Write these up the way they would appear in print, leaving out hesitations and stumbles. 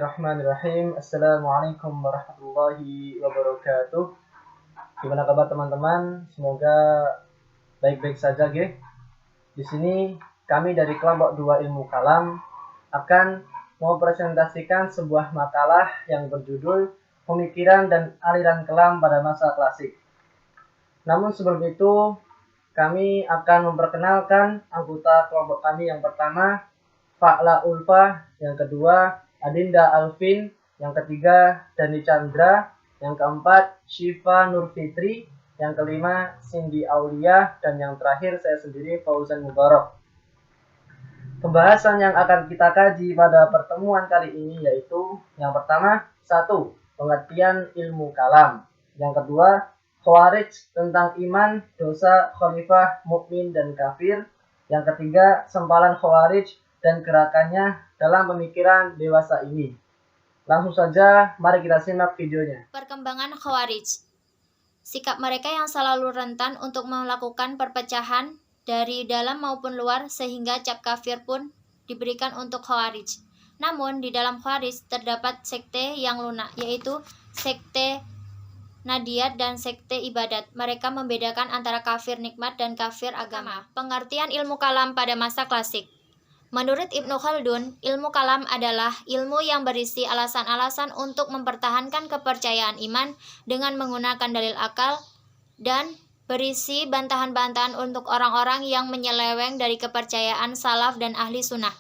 Bismillahirrahmanirrahim. Assalamualaikum warahmatullahi wabarakatuh. Gimana kabar teman-teman? Semoga baik-baik saja, ge. Di sini kami dari kelompok 2 Ilmu Kalam akan mempresentasikan sebuah makalah yang berjudul Pemikiran dan Aliran Kelam pada Masa Klasik. Namun sebelum itu, kami akan memperkenalkan anggota kelompok kami yang pertama, Fa'la Ulfa, yang kedua Adinda Alvin, yang ketiga Dani Chandra, yang keempat Syifa Nurfitri, yang kelima Cindy Aulia, dan yang terakhir saya sendiri Fauzan Mubarak. Pembahasan yang akan kita kaji pada pertemuan kali ini yaitu yang pertama, 1. Pengertian ilmu kalam. Yang kedua, Khawarij tentang iman, dosa, khalifah, mukmin, dan kafir. Yang ketiga, sempalan Khawarij dan gerakannya dalam pemikiran dewasa ini. Langsung saja, mari kita simak videonya. Perkembangan Khawarij. Sikap mereka yang selalu rentan untuk melakukan perpecahan dari dalam maupun luar sehingga cap kafir pun diberikan untuk Khawarij. Namun di dalam Khawarij terdapat sekte yang lunak, yaitu sekte Nadiyat dan sekte ibadat. Mereka membedakan antara kafir nikmat dan kafir agama. Pengertian ilmu kalam pada masa klasik. Menurut Ibnu Khaldun, ilmu kalam adalah ilmu yang berisi alasan-alasan untuk mempertahankan kepercayaan iman dengan menggunakan dalil akal dan berisi bantahan-bantahan untuk orang-orang yang menyeleweng dari kepercayaan salaf dan ahli sunnah.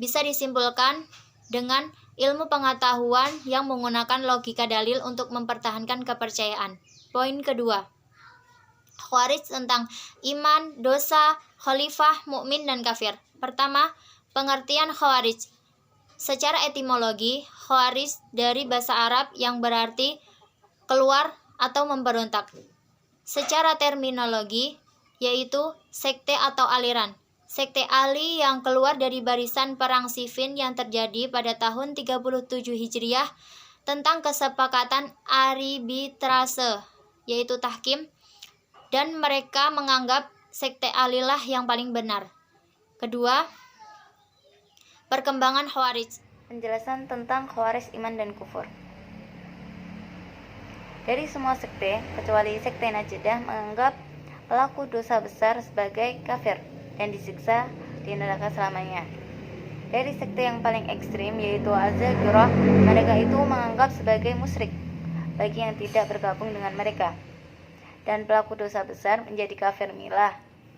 Bisa disimpulkan dengan ilmu pengetahuan yang menggunakan logika dalil untuk mempertahankan kepercayaan. Poin kedua, Khawarij tentang iman, dosa, khalifah, mukmin, dan kafir. Pertama, pengertian Khawarij. Secara etimologi, Khawarij dari bahasa Arab yang berarti keluar atau memberontak. Secara terminologi, yaitu sekte atau aliran. Sekte Ali yang keluar dari barisan perang Siffin yang terjadi pada tahun 37 Hijriah tentang kesepakatan arbitrase, yaitu tahkim, dan mereka menganggap sekte Ali lah yang paling benar. Kedua, perkembangan Khawarij. Penjelasan tentang Khawarij iman dan kufur. Dari semua sekte, kecuali sekte Najdah menganggap pelaku dosa besar sebagai kafir dan disiksa di neraka selamanya. Dari sekte yang paling ekstrim yaitu Az-Zahirah, mereka itu menganggap sebagai musyrik bagi yang tidak bergabung dengan mereka. Dan pelaku dosa besar menjadi kafir milah.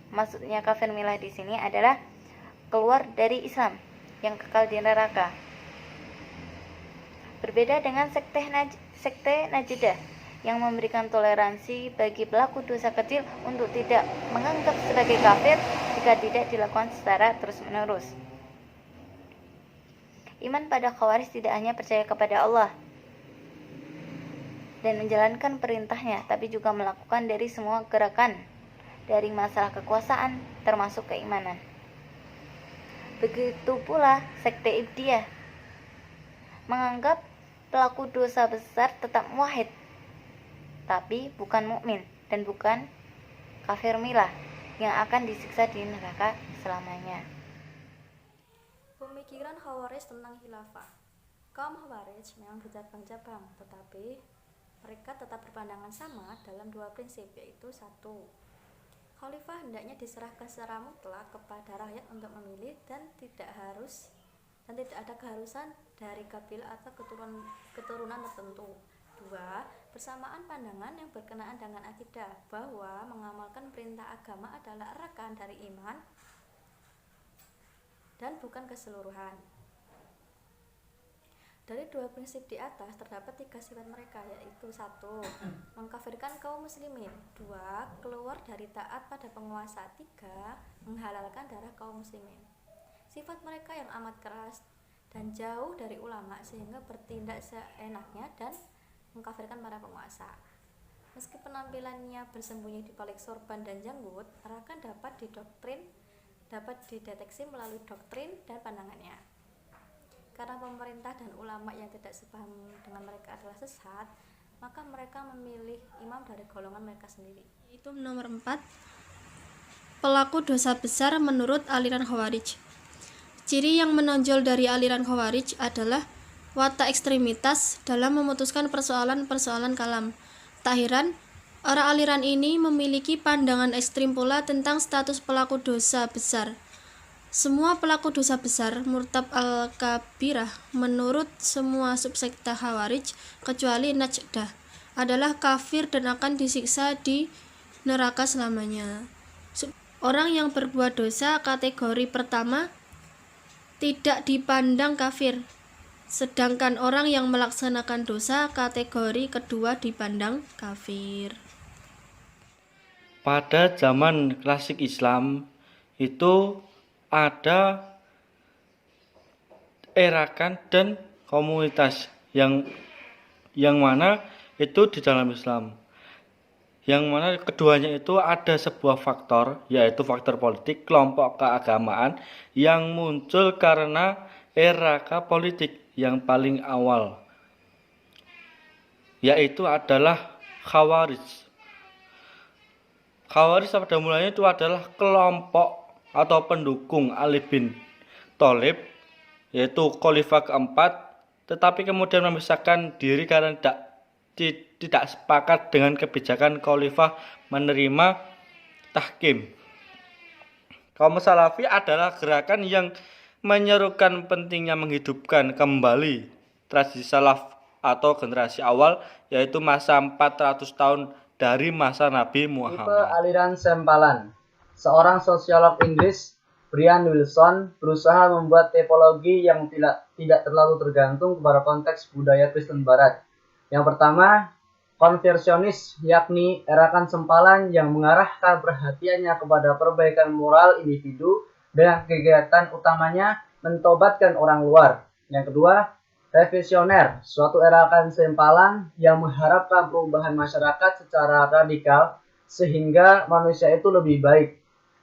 Maksudnya kafir milah di sini adalah keluar dari Islam yang kekal di neraka. Berbeda dengan sekte Najdah yang memberikan toleransi bagi pelaku dosa kecil untuk tidak menganggap sebagai kafir jika tidak dilakukan secara terus-menerus. Iman pada Khawarij tidak hanya percaya kepada Allah dan menjalankan perintahnya, tapi juga melakukan dari semua gerakan dari masalah kekuasaan termasuk keimanan. Begitu pula sekte Ibdiyah menganggap pelaku dosa besar tetap muwahhid, tapi bukan mukmin dan bukan kafir milah yang akan disiksa di neraka selamanya. Pemikiran Khawarij tentang khilafah. Kaum Khawarij memang bercabang-cabang, tetapi mereka tetap berpandangan sama dalam dua prinsip, yaitu 1. Khalifah hendaknya diserahkan secara mutlak kepada rakyat untuk memilih dan tidak ada keharusan dari kabilah atau keturunan tertentu. 2. Persamaan pandangan yang berkenaan dengan akidah, bahwa mengamalkan perintah agama adalah rakanan dari iman dan bukan keseluruhan. Dari dua prinsip di atas terdapat 3 sifat mereka, yaitu 1. Mengkafirkan kaum muslimin. 2. Keluar dari taat pada penguasa. 3. Menghalalkan darah kaum muslimin. Sifat mereka yang amat keras dan jauh dari ulama sehingga bertindak seenaknya dan mengkafirkan para penguasa. Meski penampilannya bersembunyi di balik sorban dan janggut, mereka dapat dideteksi melalui doktrin dan pandangannya. Karena pemerintah dan ulama yang tidak sepaham dengan mereka adalah sesat, maka mereka memilih imam dari golongan mereka sendiri. Itu nomor 4. Pelaku dosa besar menurut aliran Khawarij. Ciri yang menonjol dari aliran Khawarij adalah watak ekstremitas dalam memutuskan persoalan-persoalan kalam. Tak heran, orang aliran ini memiliki pandangan ekstrim pula tentang status pelaku dosa besar. Semua pelaku dosa besar, murtab al-kabirah, menurut semua subsekta Khawarij, kecuali Najdah, adalah kafir dan akan disiksa di neraka selamanya. Orang yang berbuat dosa kategori pertama tidak dipandang kafir, sedangkan orang yang melaksanakan dosa kategori kedua dipandang kafir. Pada zaman klasik Islam itu ada erakan dan komunitas yang mana itu di dalam Islam. Yang mana keduanya itu ada sebuah faktor, yaitu faktor politik, kelompok keagamaan yang muncul karena eraka politik yang paling awal, yaitu adalah Khawarij. Khawarij pada mulanya itu adalah kelompok atau pendukung Ali bin Thalib, yaitu khalifah keempat, tetapi kemudian memisahkan diri karena tidak sepakat dengan kebijakan khalifah menerima tahkim. Kaum Salafi adalah gerakan yang menyerukan pentingnya menghidupkan kembali tradisi salaf atau generasi awal, yaitu masa 400 tahun dari masa Nabi Muhammad. Tipe aliran sempalan. Seorang sosiolog Inggris, Brian Wilson, berusaha membuat tipologi yang tidak terlalu tergantung kepada konteks budaya Kristen Barat. Yang pertama, konversionis, yakni erakan sempalan yang mengarahkan perhatiannya kepada perbaikan moral individu dengan kegiatan utamanya mentobatkan orang luar. Yang kedua, revisioner, suatu erakan sempalan yang mengharapkan perubahan masyarakat secara radikal sehingga manusia itu lebih baik.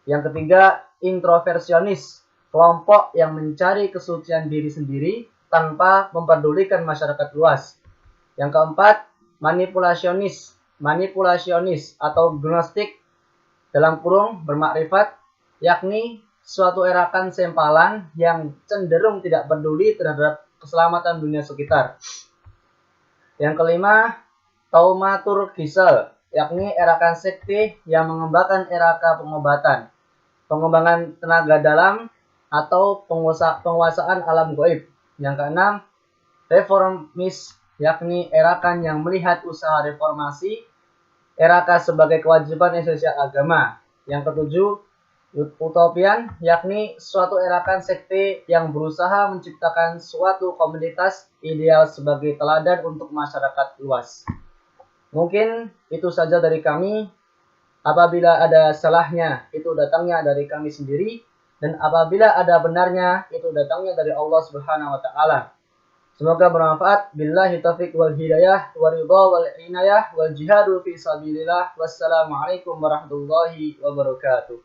Yang ketiga, introversionis, kelompok yang mencari kesucian diri sendiri tanpa memperdulikan masyarakat luas. Yang keempat, manipulasionis atau gnostik dalam kurung bermakrifat, yakni suatu erakan sempalan yang cenderung tidak peduli terhadap keselamatan dunia sekitar. Yang kelima, taumaturgisel, yakni erakan sekte yang mengembangkan eraka pengobatan, pengembangan tenaga dalam atau penguasaan alam gaib. Yang keenam, reformis, yakni erakan yang melihat usaha reformasi eraka sebagai kewajiban esensial agama. Yang ketujuh, utopian, yakni suatu erakan sekte yang berusaha menciptakan suatu komunitas ideal sebagai teladan untuk masyarakat luas. Mungkin itu saja dari kami. Apabila ada salahnya, itu datangnya dari kami sendiri, dan apabila ada benarnya, itu datangnya dari Allah Subhanahu wa taala. Semoga bermanfaat. Billahi taufiq wal hidayah wa ridha wal inayah wal jihadu fi sabilillah. Wassalamualaikum warahmatullahi wabarakatuh.